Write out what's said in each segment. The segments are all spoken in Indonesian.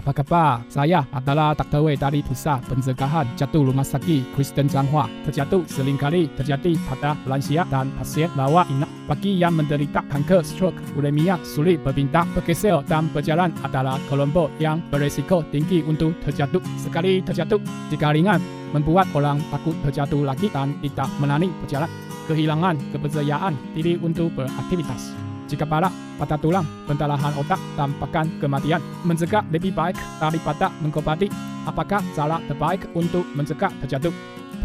Apa kabar? Saya adalah Dr. Wei dari Pusat Pencegahan Jatuh Rumah Sakit Kristen Changhua. Terjatuh seringkali terjadi pada lansia dan pasien rawat inap. Bagi yang menderita kanker, stroke, uremia, sulit berpindah, bergeser dan berjalan adalah kelompok yang berisiko tinggi untuk terjatuh. Sekali terjatuh, jika ringan, membuat orang takut terjatuh lagi dan tidak berani berjalan. Kehilangan kepercayaan diri untuk beraktivitas. Jika parah, patah tulang, pendarahan otak, dan bahkan kematian. Mencegah lebih baik daripada mengobati. Apakah cara terbaik untuk mencegah terjatuh?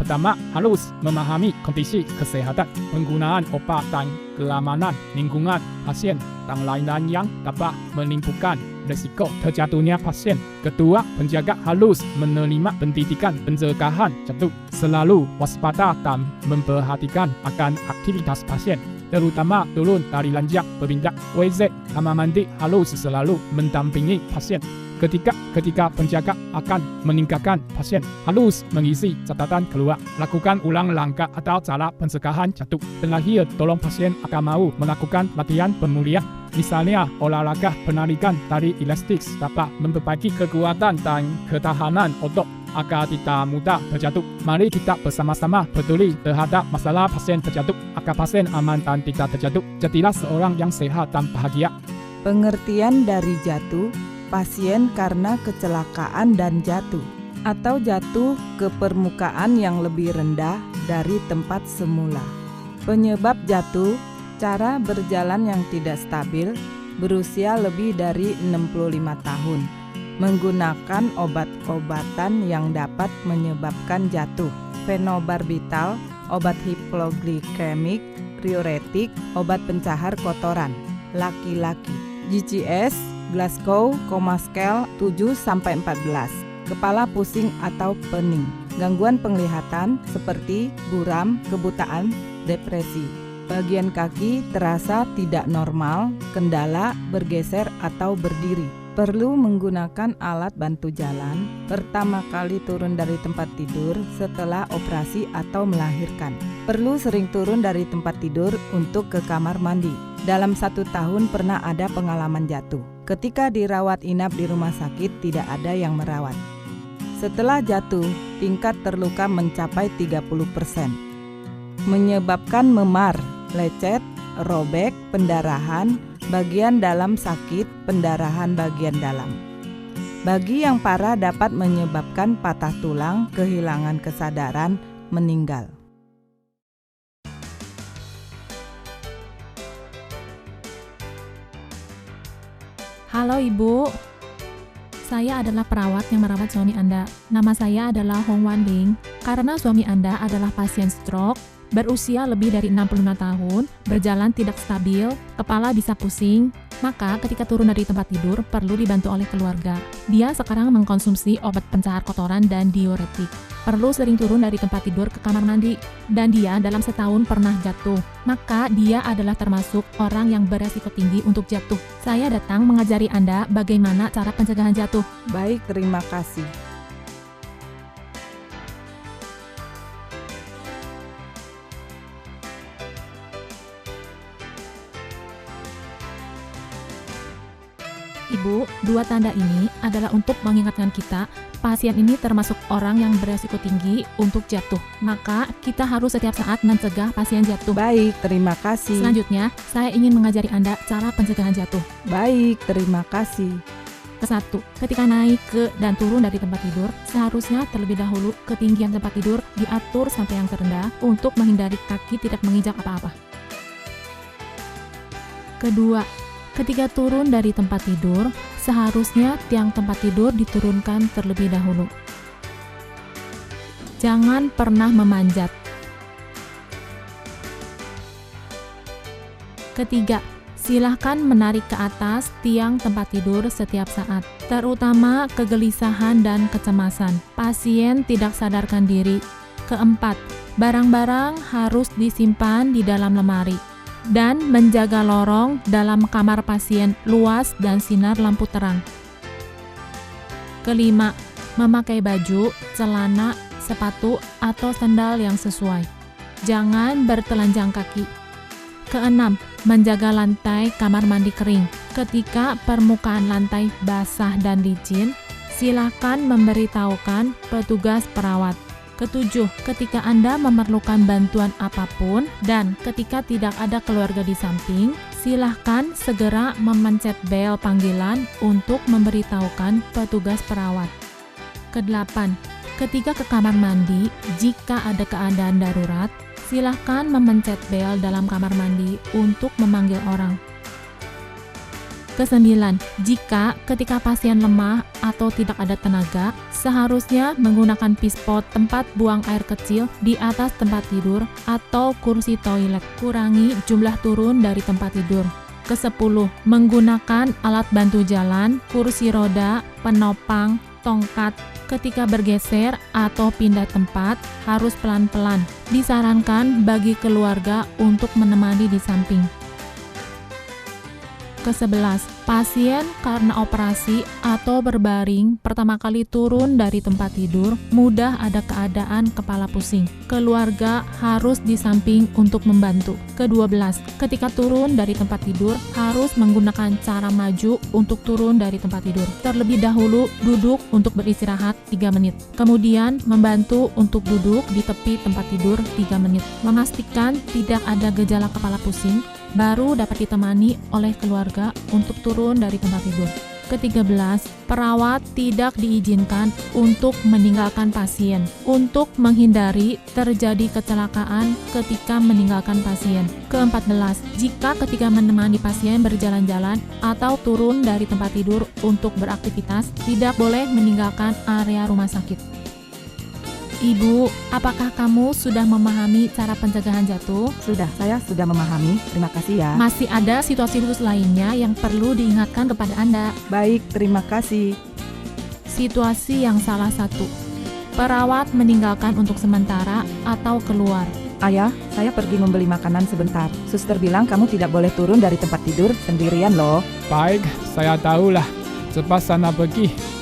Pertama, harus memahami kondisi kesehatan, penggunaan obat dan keamanan lingkungan pasien, dan lain-lain yang dapat menimbulkan risiko terjatuhnya pasien. Kedua, penjaga harus menerima pendidikan pencegahan jatuh, selalu waspada dan memperhatikan akan aktivitas pasien, terutama turun dari ranjang berpindah. WC, kamar mandi harus selalu mendampingi pasien. Ketika penjaga akan meninggalkan pasien, harus mengisi catatan keluar, lakukan ulang langkah atau cara pencegahan jatuh. Terakhir, tolong pasien akan mau melakukan latihan pemulihan. Misalnya, olahraga penarikan tali elastik dapat memperbaiki kekuatan dan ketahanan otot agar tidak mudah terjatuh. Mari kita bersama-sama peduli terhadap masalah pasien terjatuh, agar pasien aman dan tidak terjatuh. Jadilah seorang yang sehat dan bahagia. Pengertian dari jatuh: pasien karena kecelakaan dan jatuh, atau jatuh ke permukaan yang lebih rendah dari tempat semula. Penyebab jatuh: cara berjalan yang tidak stabil, berusia lebih dari 65 tahun, menggunakan obat-obatan yang dapat menyebabkan jatuh, fenobarbital, obat hipoglikemik, diuretik, obat pencahar kotoran. Laki-laki, GCS Glasgow Coma Scale 7-14, kepala pusing atau pening, gangguan penglihatan seperti buram, kebutaan, depresi. Bagian kaki terasa tidak normal, kendala bergeser atau berdiri. Perlu menggunakan alat bantu jalan, pertama kali turun dari tempat tidur setelah operasi atau melahirkan. Perlu sering turun dari tempat tidur untuk ke kamar mandi. Dalam 1 tahun pernah ada pengalaman jatuh. Ketika dirawat inap di rumah sakit, tidak ada yang merawat. Setelah jatuh, tingkat terluka mencapai 30%. Menyebabkan memar, lecet, robek, pendarahan, bagian dalam sakit, pendarahan bagian dalam. Bagi yang parah dapat menyebabkan patah tulang, kehilangan kesadaran, meninggal. Halo Ibu, saya adalah perawat yang merawat suami Anda. Nama saya adalah Hong Wan Ling. Karena suami Anda adalah pasien stroke, berusia lebih dari 65 tahun, berjalan tidak stabil, kepala bisa pusing, maka ketika turun dari tempat tidur perlu dibantu oleh keluarga. Dia sekarang mengkonsumsi obat pencahar kotoran dan diuretik. Perlu sering turun dari tempat tidur ke kamar mandi, dan dia dalam setahun pernah jatuh. Maka dia adalah termasuk orang yang beresiko tinggi untuk jatuh. Saya datang mengajari Anda bagaimana cara pencegahan jatuh. Baik, terima kasih. Ibu, 2 tanda ini adalah untuk mengingatkan kita, pasien ini termasuk orang yang beresiko tinggi untuk jatuh. Maka, kita harus setiap saat mencegah pasien jatuh. Baik, terima kasih. Selanjutnya, saya ingin mengajari Anda cara pencegahan jatuh. Baik, terima kasih. Ke-1, ketika naik ke dan turun dari tempat tidur, seharusnya terlebih dahulu ketinggian tempat tidur diatur sampai yang terendah untuk menghindari kaki tidak menginjak apa-apa. Kedua, ketika turun dari tempat tidur, seharusnya tiang tempat tidur diturunkan terlebih dahulu. Jangan pernah memanjat. Ketiga, silahkan menarik ke atas tiang tempat tidur setiap saat, terutama kegelisahan dan kecemasan. Pasien tidak sadarkan diri. Keempat, barang-barang harus disimpan di dalam lemari dan menjaga lorong dalam kamar pasien luas dan sinar lampu terang. Kelima, memakai baju, celana, sepatu, atau sandal yang sesuai. Jangan bertelanjang kaki. Keenam, menjaga lantai kamar mandi kering. Ketika permukaan lantai basah dan licin, silakan memberitahukan petugas perawat. Ketujuh, ketika Anda memerlukan bantuan apapun dan ketika tidak ada keluarga di samping, silahkan segera memencet bel panggilan untuk memberitahukan petugas perawat. Kedelapan, ketika ke kamar mandi, jika ada keadaan darurat, silahkan memencet bel dalam kamar mandi untuk memanggil orang. Kesembilan, jika ketika pasien lemah atau tidak ada tenaga, seharusnya menggunakan pispot tempat buang air kecil di atas tempat tidur atau kursi toilet. Kurangi jumlah turun dari tempat tidur. Kesepuluh, menggunakan alat bantu jalan, kursi roda, penopang, tongkat. Ketika bergeser atau pindah tempat, harus pelan-pelan. Disarankan bagi keluarga untuk menemani di samping. Ke-11, pasien karena operasi atau berbaring pertama kali turun dari tempat tidur, mudah ada keadaan kepala pusing. Keluarga harus di samping untuk membantu. Ke-12, ketika turun dari tempat tidur, harus menggunakan cara maju untuk turun dari tempat tidur. Terlebih dahulu, duduk untuk beristirahat 3 menit. Kemudian, membantu untuk duduk di tepi tempat tidur 3 menit. Memastikan tidak ada gejala kepala pusing, baru dapat ditemani oleh keluarga untuk turun dari tempat tidur. Ke-13, perawat tidak diizinkan untuk meninggalkan pasien untuk menghindari terjadi kecelakaan ketika meninggalkan pasien. Ke-14, jika ketika menemani pasien berjalan-jalan atau turun dari tempat tidur untuk beraktivitas, tidak boleh meninggalkan area rumah sakit. Ibu, apakah kamu sudah memahami cara pencegahan jatuh? Sudah, saya sudah memahami. Terima kasih ya. Masih ada situasi khusus lainnya yang perlu diingatkan kepada Anda. Baik, terima kasih. Situasi yang salah satu, perawat meninggalkan untuk sementara atau keluar. Ayah, saya pergi membeli makanan sebentar. Suster bilang kamu tidak boleh turun dari tempat tidur sendirian loh. Baik, saya tahulah. Cepat sana pergi.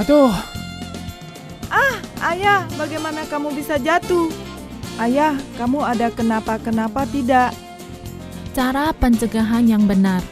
Aduh, Ayah, bagaimana kamu bisa jatuh? Ayah, kamu ada kenapa-kenapa tidak? Cara pencegahan yang benar.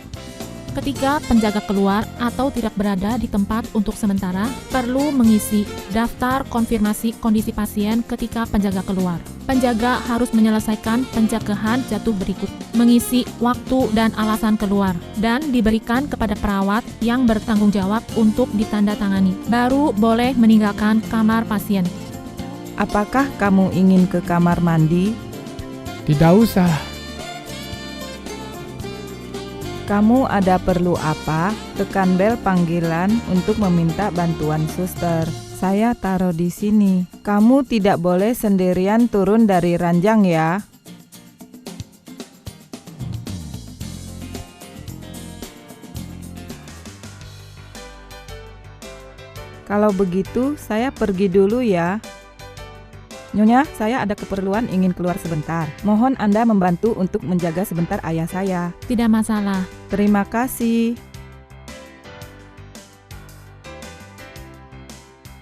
Ketika penjaga keluar atau tidak berada di tempat untuk sementara, perlu mengisi daftar konfirmasi kondisi pasien ketika penjaga keluar. Penjaga harus menyelesaikan pencegahan jatuh berikut: mengisi waktu dan alasan keluar, dan diberikan kepada perawat yang bertanggung jawab untuk ditandatangani. Baru boleh meninggalkan kamar pasien. Apakah kamu ingin ke kamar mandi? tidak usah. Kamu ada perlu apa? Tekan bel panggilan untuk meminta bantuan suster. Saya taruh di sini. Kamu tidak boleh sendirian turun dari ranjang ya. Kalau begitu, saya pergi dulu ya. Nyonya, saya ada keperluan ingin keluar sebentar. Mohon Anda membantu untuk menjaga sebentar ayah saya. Tidak masalah. Terima kasih.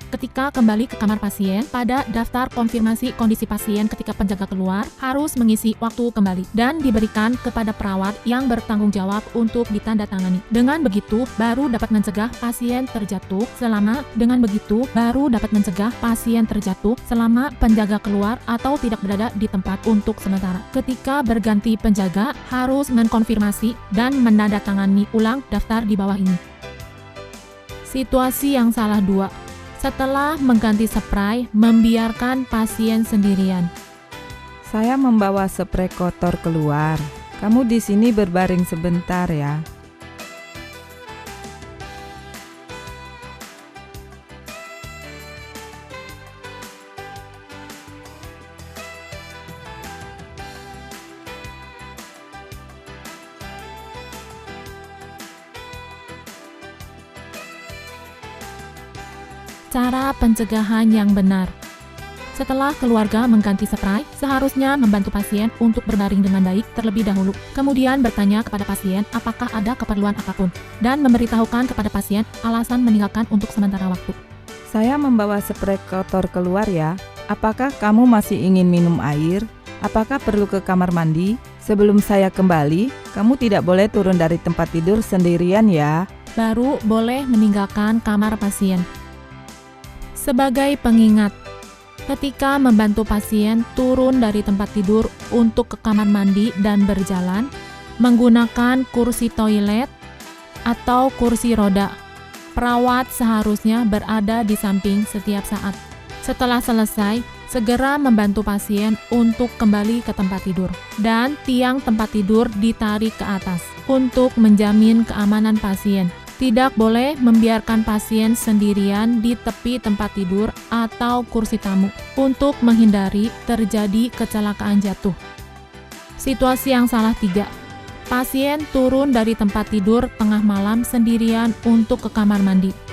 Ketika kembali ke kamar pasien, pada daftar konfirmasi kondisi pasien ketika penjaga keluar, harus mengisi waktu kembali dan diberikan kepada perawat yang bertanggung jawab untuk ditandatangani. Dengan begitu, baru dapat mencegah pasien terjatuh selama penjaga keluar atau tidak berada di tempat untuk sementara. Ketika berganti penjaga, harus mengkonfirmasi dan menandatangani ulang daftar di bawah ini. Situasi yang salah 2. Setelah mengganti spray, membiarkan pasien sendirian. Saya membawa spray kotor keluar. Kamu di sini berbaring sebentar ya. Cara pencegahan yang benar. Setelah keluarga mengganti spray, seharusnya membantu pasien untuk berbaring dengan baik terlebih dahulu. Kemudian bertanya kepada pasien apakah ada keperluan apapun, dan memberitahukan kepada pasien alasan meninggalkan untuk sementara waktu. Saya membawa spray kotor keluar ya. Apakah kamu masih ingin minum air? Apakah perlu ke kamar mandi? Sebelum saya kembali, kamu tidak boleh turun dari tempat tidur sendirian ya. Baru boleh meninggalkan kamar pasien. Sebagai pengingat, ketika membantu pasien turun dari tempat tidur untuk ke kamar mandi dan berjalan, menggunakan kursi toilet atau kursi roda, perawat seharusnya berada di samping setiap saat. Setelah selesai, segera membantu pasien untuk kembali ke tempat tidur, dan tiang tempat tidur ditarik ke atas untuk menjamin keamanan pasien. Tidak boleh membiarkan pasien sendirian di tepi tempat tidur atau kursi tamu untuk menghindari terjadi kecelakaan jatuh. Situasi yang salah 3. Pasien turun dari tempat tidur tengah malam sendirian untuk ke kamar mandi.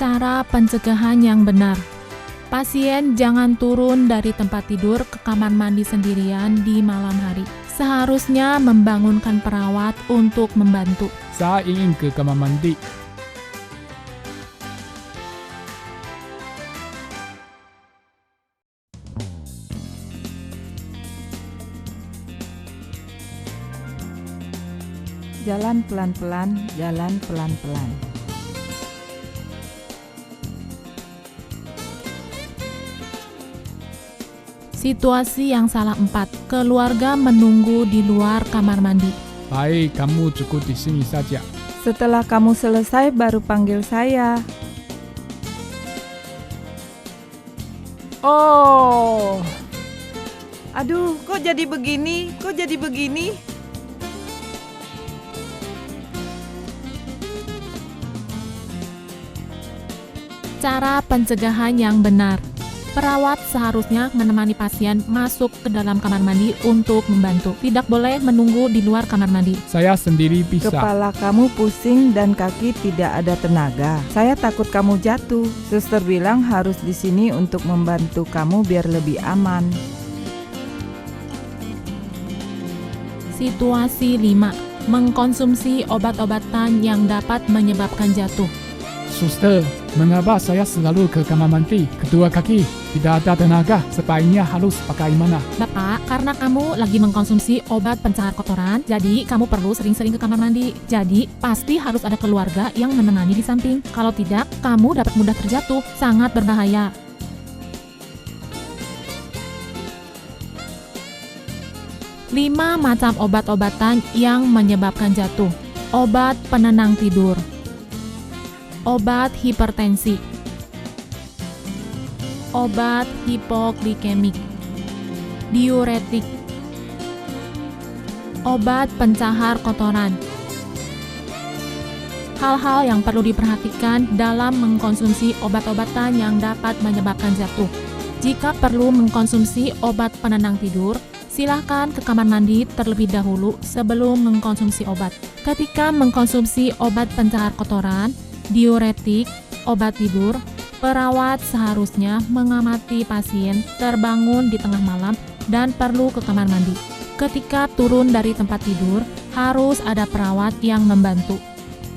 Cara pencegahan yang benar. Pasien jangan turun dari tempat tidur ke kamar mandi sendirian di malam hari. Seharusnya membangunkan perawat untuk membantu. Saya ingin ke kamar mandi. Jalan pelan-pelan, jalan pelan-pelan. Situasi yang salah 4. Keluarga menunggu di luar kamar mandi. Baik, kamu cukup di sini saja. Setelah kamu selesai baru panggil saya. Oh, Aduh, kok jadi begini? Kok jadi begini? Cara pencegahan yang benar. Perawat seharusnya menemani pasien masuk ke dalam kamar mandi untuk membantu. Tidak boleh menunggu di luar kamar mandi. saya sendiri bisa. Kepala kamu pusing dan kaki tidak ada tenaga. Saya takut kamu jatuh. Suster bilang harus di sini untuk membantu kamu biar lebih aman. Situasi 5. Mengkonsumsi obat-obatan yang dapat menyebabkan jatuh. Suster, mengapa saya selalu ke kamar mandi? Kedua kaki tidak ada tenaga. Sebaiknya harus pakai mana? Bapak, karena kamu lagi mengkonsumsi obat pencahar kotoran, jadi kamu perlu sering-sering ke kamar mandi. Jadi, pasti harus ada keluarga yang menemani di samping. Kalau tidak, kamu dapat mudah terjatuh. Sangat berbahaya. Lima macam obat-obatan yang menyebabkan jatuh. Obat penenang tidur. Obat hipertensi. Obat hipoglikemik. Diuretik. Obat pencahar kotoran. Hal-hal yang perlu diperhatikan dalam mengkonsumsi obat-obatan yang dapat menyebabkan jatuh. Jika perlu mengkonsumsi obat penenang tidur, silakan ke kamar mandi terlebih dahulu sebelum mengkonsumsi obat. Ketika mengkonsumsi obat pencahar kotoran, diuretik, obat tidur, perawat seharusnya mengamati pasien terbangun di tengah malam dan perlu ke kamar mandi. Ketika turun dari tempat tidur, harus ada perawat yang membantu.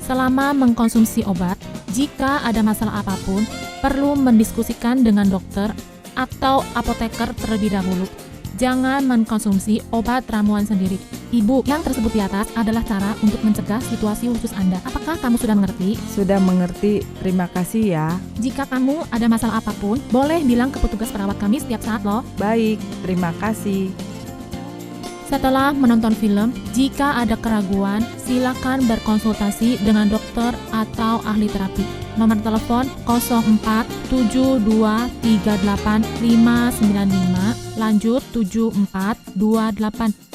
Selama mengkonsumsi obat, jika ada masalah apapun, perlu mendiskusikan dengan dokter atau apoteker terlebih dahulu. Jangan mengkonsumsi obat ramuan sendiri. Ibu, yang tersebut di atas adalah cara untuk mencegah situasi khusus Anda. Apakah kamu sudah mengerti? Sudah mengerti, terima kasih ya. Jika kamu ada masalah apapun, boleh bilang ke petugas perawat kami setiap saat loh. Baik, terima kasih. Setelah menonton film, jika ada keraguan, silakan berkonsultasi dengan dokter atau ahli terapi. Nomor telepon 0472385595 lanjut 7428.